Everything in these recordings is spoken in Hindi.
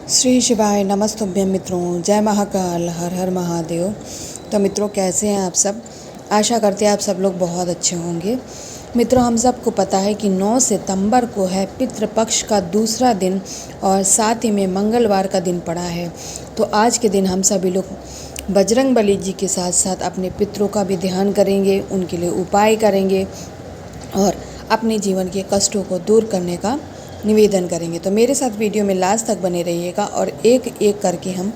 श्री शिवाय नमस्तुभ्यं मित्रों, जय महाकाल, हर हर महादेव। तो मित्रों, कैसे हैं आप सब? आशा करते हैं आप सब लोग बहुत अच्छे होंगे। मित्रों, हम सबको पता है कि 9 सितंबर को है पितृपक्ष का दूसरा दिन और साथ ही में मंगलवार का दिन पड़ा है। तो आज के दिन हम सभी लोग बजरंगबली जी के साथ साथ अपने पितरों का भी ध्यान करेंगे, उनके लिए उपाय करेंगे और अपने जीवन के कष्टों को दूर करने का निवेदन करेंगे। तो मेरे साथ वीडियो में लास्ट तक बने रहिएगा और एक एक करके हम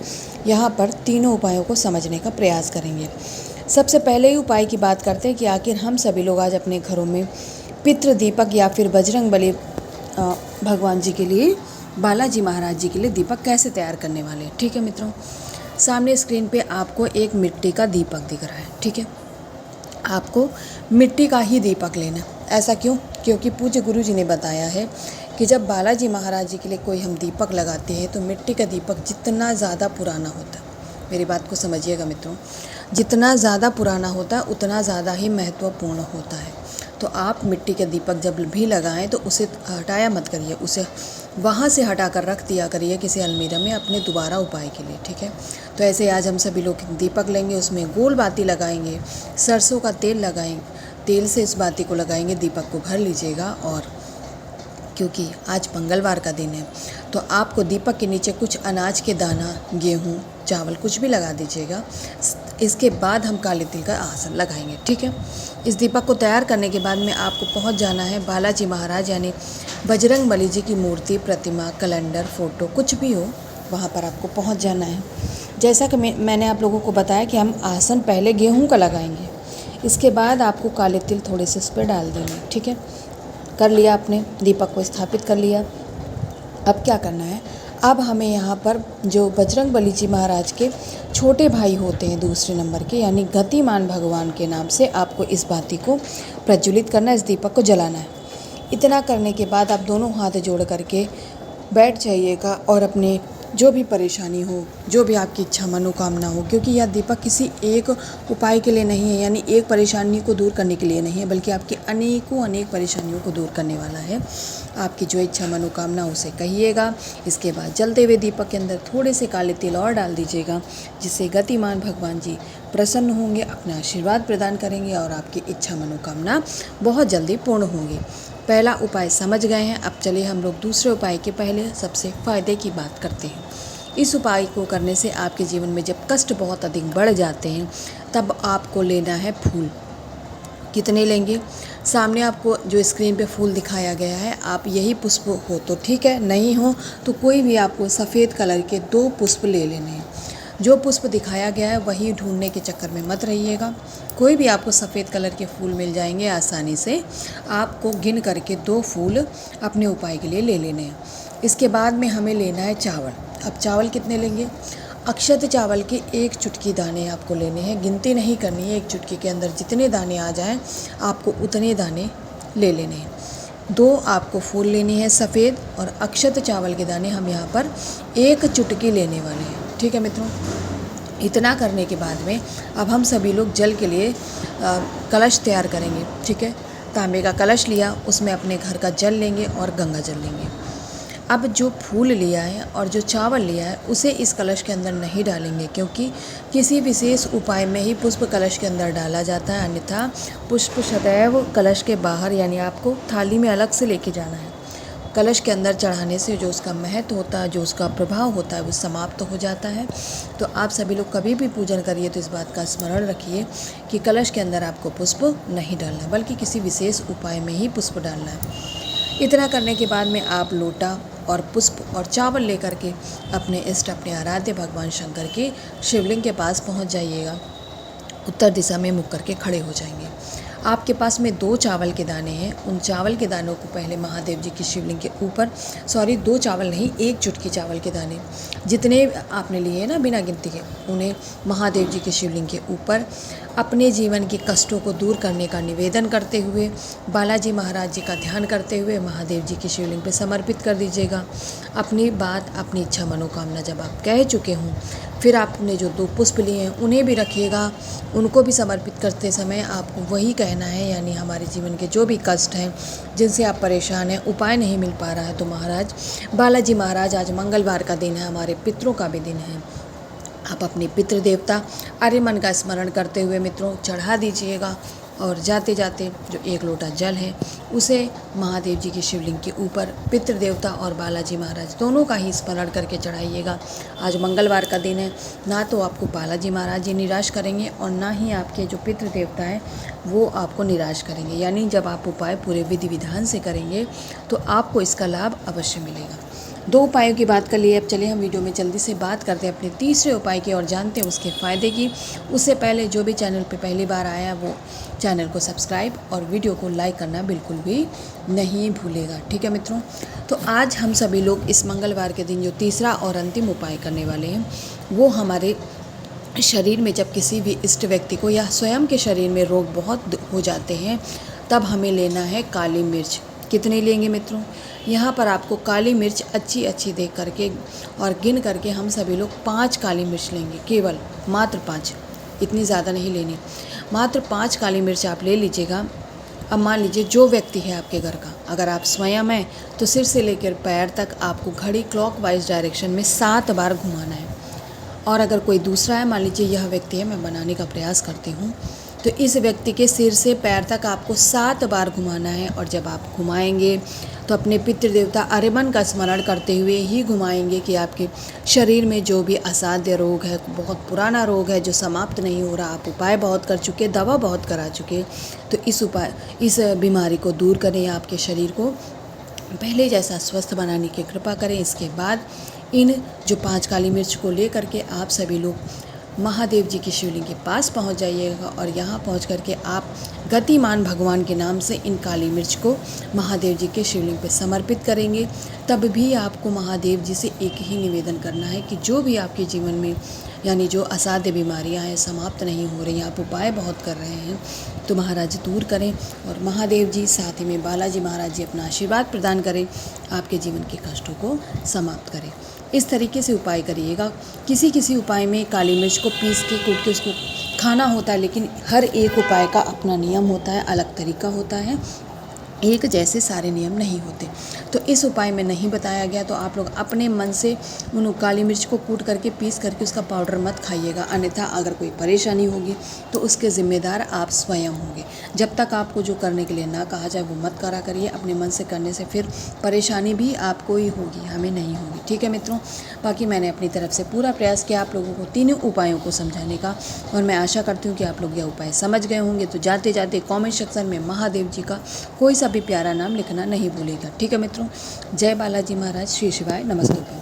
यहाँ पर तीनों उपायों को समझने का प्रयास करेंगे। सबसे पहले ही उपाय की बात करते हैं कि आखिर हम सभी लोग आज अपने घरों में पितृ दीपक या फिर बजरंगबली भगवान जी के लिए, बालाजी महाराज जी के लिए दीपक कैसे तैयार करने वाले हैं। ठीक है मित्रों, सामने स्क्रीन पे आपको एक मिट्टी का दीपक दिख रहा है। ठीक है, आपको मिट्टी का ही दीपक लेना। ऐसा क्यों? क्योंकि पूज्य गुरु जी ने बताया है कि जब बालाजी महाराज जी के लिए कोई हम दीपक लगाते हैं तो मिट्टी का दीपक जितना ज़्यादा पुराना होता है, मेरी बात को समझिएगा मित्रों, जितना ज़्यादा पुराना होता है उतना ज़्यादा ही महत्वपूर्ण होता है। तो आप मिट्टी के दीपक जब भी लगाएं तो उसे हटाया मत करिए, उसे वहाँ से हटा कर रख दिया करिए किसी अलमीरा में अपने दोबारा उपाय के लिए। ठीक है, तो ऐसे आज हम सभी लोग दीपक लेंगे, उसमें गोल बाती लगाएंगे, सरसों का तेल लगाएंगे, तेल से इस बाती को लगाएंगे, दीपक को भर लीजिएगा। और क्योंकि आज मंगलवार का दिन है तो आपको दीपक के नीचे कुछ अनाज के दाना, गेहूँ, चावल कुछ भी लगा दीजिएगा। इसके बाद हम काले तिल का आसन लगाएंगे। ठीक है, इस दीपक को तैयार करने के बाद में आपको पहुंच जाना है बालाजी महाराज यानी बजरंगबली जी की मूर्ति, प्रतिमा, कैलेंडर, फ़ोटो कुछ भी हो, वहाँ पर आपको पहुँच जाना है। जैसा कि मैंने आप लोगों को बताया कि हम आसन पहले गेहूँ का लगाएंगे, इसके बाद आपको काले तिल थोड़े से इस पर डाल देंगे। ठीक है, कर लिया आपने, दीपक को स्थापित कर लिया। अब क्या करना है, अब हमें यहाँ पर जो बजरंगबली जी महाराज के छोटे भाई होते हैं दूसरे नंबर के, यानी गतिमान भगवान के नाम से आपको इस बाती को प्रज्वलित करना है, इस दीपक को जलाना है। इतना करने के बाद आप दोनों हाथ जोड़ करके बैठ जाइएगा और अपने जो भी परेशानी हो, जो भी आपकी इच्छा मनोकामना हो, क्योंकि यह दीपक किसी एक उपाय के लिए नहीं है, यानी एक परेशानी को दूर करने के लिए नहीं है, बल्कि आपकी अनेक परेशानियों को दूर करने वाला है। आपकी जो इच्छा मनोकामना उसे कहिएगा। इसके बाद जलते हुए दीपक के अंदर थोड़े से काले तिल और डाल दीजिएगा, जिससे गतिमान भगवान जी प्रसन्न होंगे, अपना आशीर्वाद प्रदान करेंगे और आपकी इच्छा मनोकामना बहुत जल्दी पूर्ण होंगी। पहला उपाय समझ गए हैं, अब चलिए हम लोग दूसरे उपाय के पहले सबसे फ़ायदे की बात करते हैं। इस उपाय को करने से आपके जीवन में जब कष्ट बहुत अधिक बढ़ जाते हैं तब आपको लेना है फूल। कितने लेंगे? सामने आपको जो स्क्रीन पे फूल दिखाया गया है, आप यही पुष्प हो तो ठीक है, नहीं हो तो कोई भी आपको सफ़ेद कलर के 2 पुष्प ले लेने हैं। जो पुष्प दिखाया गया है वही ढूंढने के चक्कर में मत रहिएगा, कोई भी आपको सफ़ेद कलर के फूल मिल जाएंगे आसानी से। आपको गिन करके 2 फूल अपने उपाय के लिए ले लेने हैं। इसके बाद में हमें लेना है चावल। अब चावल कितने लेंगे? अक्षत चावल के 1 चुटकी दाने आपको लेने हैं, गिनती नहीं करनी है, 1 चुटकी के अंदर जितने दाने आ जाएं आपको उतने दाने ले लेने हैं। 2 आपको फूल लेनी है सफ़ेद, और अक्षत चावल के दाने हम यहाँ पर 1 चुटकी लेने वाले हैं। ठीक है मित्रों, इतना करने के बाद में अब हम सभी लोग जल के लिए कलश तैयार करेंगे। ठीक है, तांबे का कलश लिया, उसमें अपने घर का जल लेंगे और गंगा जल लेंगे। अब जो फूल लिया है और जो चावल लिया है उसे इस कलश के अंदर नहीं डालेंगे, क्योंकि किसी विशेष उपाय में ही पुष्प कलश के अंदर डाला जाता है, अन्यथा पुष्प सदैव कलश के बाहर, यानी आपको थाली में अलग से लेके जाना है। कलश के अंदर चढ़ाने से जो उसका महत्व होता है, जो उसका प्रभाव होता है, वो समाप्त हो जाता है। तो आप सभी लोग कभी भी पूजन करिए तो इस बात का स्मरण रखिए कि कलश के अंदर आपको पुष्प नहीं डालना, बल्कि किसी विशेष उपाय में ही पुष्प डालना है। इतना करने के बाद में आप लोटा और पुष्प और चावल लेकर के अपने इष्ट, अपने आराध्य भगवान शंकर के शिवलिंग के पास पहुंच जाइएगा। उत्तर दिशा में मुख करके खड़े हो जाएंगे। आपके पास में 2 चावल के दाने हैं, उन चावल के दानों को पहले महादेव जी की शिवलिंग के ऊपर, 2 चावल नहीं, 1 चुटकी चावल के दाने जितने आपने लिए हैं ना बिना गिनती के, उन्हें महादेव जी के शिवलिंग के ऊपर अपने जीवन के कष्टों को दूर करने का निवेदन करते हुए, बालाजी महाराज जी का ध्यान करते हुए महादेव जी की शिवलिंग पर समर्पित कर दीजिएगा। अपनी बात, अपनी इच्छा मनोकामना जब आप कह चुके हों, फिर आपने जो 2 पुष्प लिए हैं उन्हें भी रखिएगा। उनको भी समर्पित करते समय आपको वही कहना कहना है, यानी हमारे जीवन के जो भी कष्ट हैं, जिनसे आप परेशान हैं, उपाय नहीं मिल पा रहा है, तो महाराज बालाजी महाराज, आज मंगलवार का दिन है, हमारे पितरों का भी दिन है। आप अपने पितृ देवता आर्यमन का स्मरण करते हुए मित्रों चढ़ा दीजिएगा, और जाते जाते जो 1 लोटा जल है उसे महादेव जी की शिवलिंग के ऊपर पितृ देवता और बालाजी महाराज दोनों का ही स्मरण करके चढ़ाइएगा। आज मंगलवार का दिन है, ना तो आपको बालाजी महाराज जी निराश करेंगे और ना ही आपके जो पितृ देवता हैं वो आपको निराश करेंगे। यानी जब आप उपाय पूरे विधि विधान से करेंगे तो आपको इसका लाभ अवश्य मिलेगा। 2 उपायों की बात कर लिए, अब चलिए हम वीडियो में जल्दी से बात करते हैं अपने तीसरे उपाय की और जानते हैं उसके फ़ायदे की। उससे पहले जो भी चैनल पे पहली बार आया वो चैनल को सब्सक्राइब और वीडियो को लाइक करना बिल्कुल भी नहीं भूलेगा, ठीक है मित्रों। तो आज हम सभी लोग इस मंगलवार के दिन जो तीसरा और अंतिम उपाय करने वाले हैं वो हमारे शरीर में जब किसी भी इष्ट व्यक्ति को या स्वयं के शरीर में रोग बहुत हो जाते हैं तब हमें लेना है काली मिर्च। कितनी लेंगे मित्रों? यहाँ पर आपको काली मिर्च अच्छी अच्छी देख करके और गिन करके हम सभी लोग 5 काली मिर्च लेंगे, केवल मात्र 5, इतनी ज़्यादा नहीं लेनी, मात्र 5 काली मिर्च आप ले लीजिएगा। अब मान लीजिए जो व्यक्ति है आपके घर का, अगर आप स्वयं हैं तो सिर से लेकर पैर तक आपको घड़ी क्लॉकवाइज डायरेक्शन में 7 बार घुमाना है। और अगर कोई दूसरा है, मान लीजिए यह व्यक्ति है, मैं बनाने का प्रयास करती हूँ, तो इस व्यक्ति के सिर से पैर तक आपको 7 बार घुमाना है। और जब आप घुमाएंगे तो अपने पितृ देवता आर्यमन का स्मरण करते हुए ही घुमाएंगे कि आपके शरीर में जो भी असाध्य रोग है, बहुत पुराना रोग है जो समाप्त नहीं हो रहा, आप उपाय बहुत कर चुके, दवा बहुत करा चुके, तो इस बीमारी को दूर करें, आपके शरीर को पहले जैसा स्वस्थ बनाने की कृपा करें। इसके बाद इन जो 5 काली मिर्च को ले करके आप सभी लोग महादेव जी की शिवलिंग के पास पहुंच जाइएगा और यहाँ पहुंच करके आप गतिमान भगवान के नाम से इन काली मिर्च को महादेव जी के शिवलिंग पे समर्पित करेंगे। तब भी आपको महादेव जी से एक ही निवेदन करना है कि जो भी आपके जीवन में यानी जो असाध्य बीमारियां हैं, समाप्त नहीं हो रही, आप उपाय बहुत कर रहे हैं, तो महाराज दूर करें। और महादेव जी साथ ही में बालाजी महाराज जी अपना आशीर्वाद प्रदान करें, आपके जीवन के कष्टों को समाप्त करें। इस तरीके से उपाय करिएगा। किसी उपाय में काली मिर्च को पीस के कूट के उसको खाना होता है, लेकिन हर एक उपाय का अपना नियम होता है, अलग तरीका होता है, एक जैसे सारे नियम नहीं होते। तो इस उपाय में नहीं बताया गया, तो आप लोग अपने मन से उन काली मिर्च को कूट करके पीस करके उसका पाउडर मत खाइएगा, अन्यथा अगर कोई परेशानी होगी तो उसके ज़िम्मेदार आप स्वयं होंगे। जब तक आपको जो करने के लिए ना कहा जाए वो मत करा करिए, अपने मन से करने से फिर परेशानी भी आपको ही होगी, हमें नहीं होगी, ठीक है मित्रों। बाकी मैंने अपनी तरफ से पूरा प्रयास किया आप लोगों को तीनों उपायों को समझाने का, और मैं आशा करती हूँ कि आप लोग यह उपाय समझ गए होंगे। तो जाते जाते कॉमेंट सेक्शन में महादेव जी का कोई सा भी प्यारा नाम लिखना नहीं भूलेगा, ठीक है मित्रों। जय बालाजी महाराज, श्री शिवाय, नमस्ते।